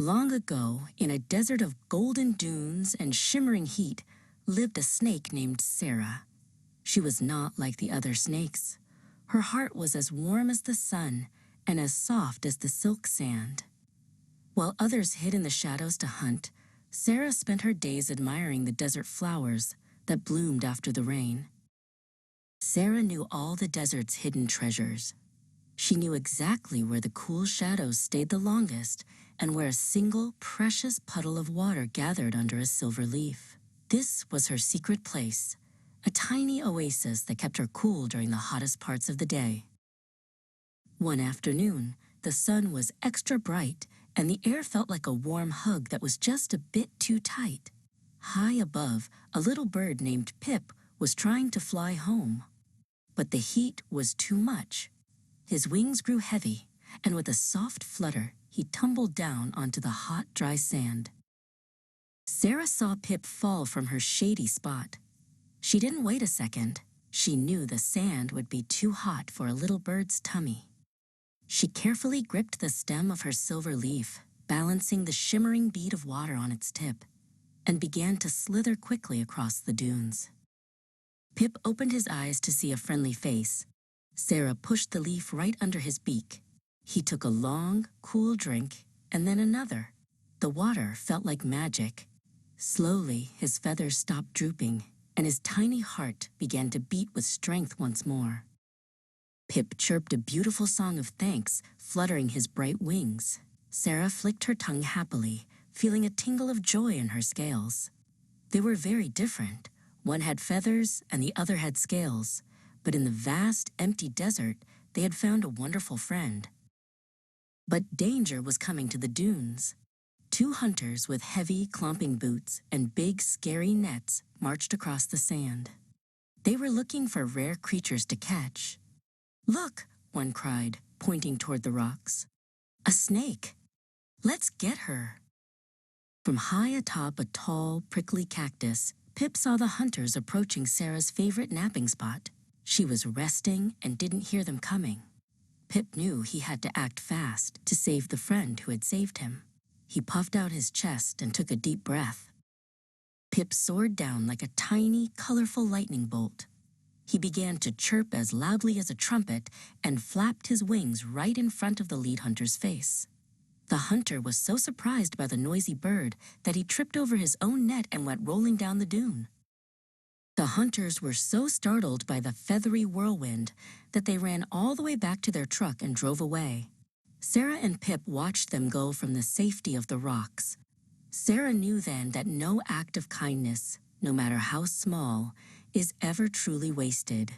Long ago, in a desert of golden dunes and shimmering heat, lived a snake named Sara. She was not like the other snakes. Her heart was as warm as the sun and as soft as the silk sand. While others hid in the shadows to hunt, Sara spent her days admiring the desert flowers that bloomed after the rain. Sara knew all the desert's hidden treasures. She knew exactly where the cool shadows stayed the longest and where a single precious puddle of water gathered under a silver leaf. This was her secret place, a tiny oasis that kept her cool during the hottest parts of the day. One afternoon, the sun was extra bright and the air felt like a warm hug that was just a bit too tight. High above, a little bird named Pip was trying to fly home. But the heat was too much. His wings grew heavy, and with a soft flutter, he tumbled down onto the hot, dry sand. Sara saw Pip fall from her shady spot. She didn't wait a second. She knew the sand would be too hot for a little bird's tummy. She carefully gripped the stem of her silver leaf, balancing the shimmering bead of water on its tip, and began to slither quickly across the dunes. Pip opened his eyes to see a friendly face. Sara pushed the leaf right under his beak. He took a long, cool drink, and then another. The water felt like magic. Slowly, his feathers stopped drooping, and his tiny heart began to beat with strength once more. Pip chirped a beautiful song of thanks, fluttering his bright wings. Sara flicked her tongue happily, feeling a tingle of joy in her scales. They were very different. One had feathers and the other had scales, but in the vast, empty desert, they had found a wonderful friend. But danger was coming to the dunes. Two hunters with heavy, clomping boots and big, scary nets marched across the sand. They were looking for rare creatures to catch. "Look," one cried, pointing toward the rocks. "A snake! Let's get her!" From high atop a tall, prickly cactus, Pip saw the hunters approaching Sara's favorite napping spot. She was resting and didn't hear them coming. Pip knew he had to act fast to save the friend who had saved him. He puffed out his chest and took a deep breath. Pip soared down like a tiny, colorful lightning bolt. He began to chirp as loudly as a trumpet and flapped his wings right in front of the lead hunter's face. The hunter was so surprised by the noisy bird that he tripped over his own net and went rolling down the dune. The hunters were so startled by the feathery whirlwind that they ran all the way back to their truck and drove away. Sara and Pip watched them go from the safety of the rocks. Sara knew then that no act of kindness, no matter how small, is ever truly wasted.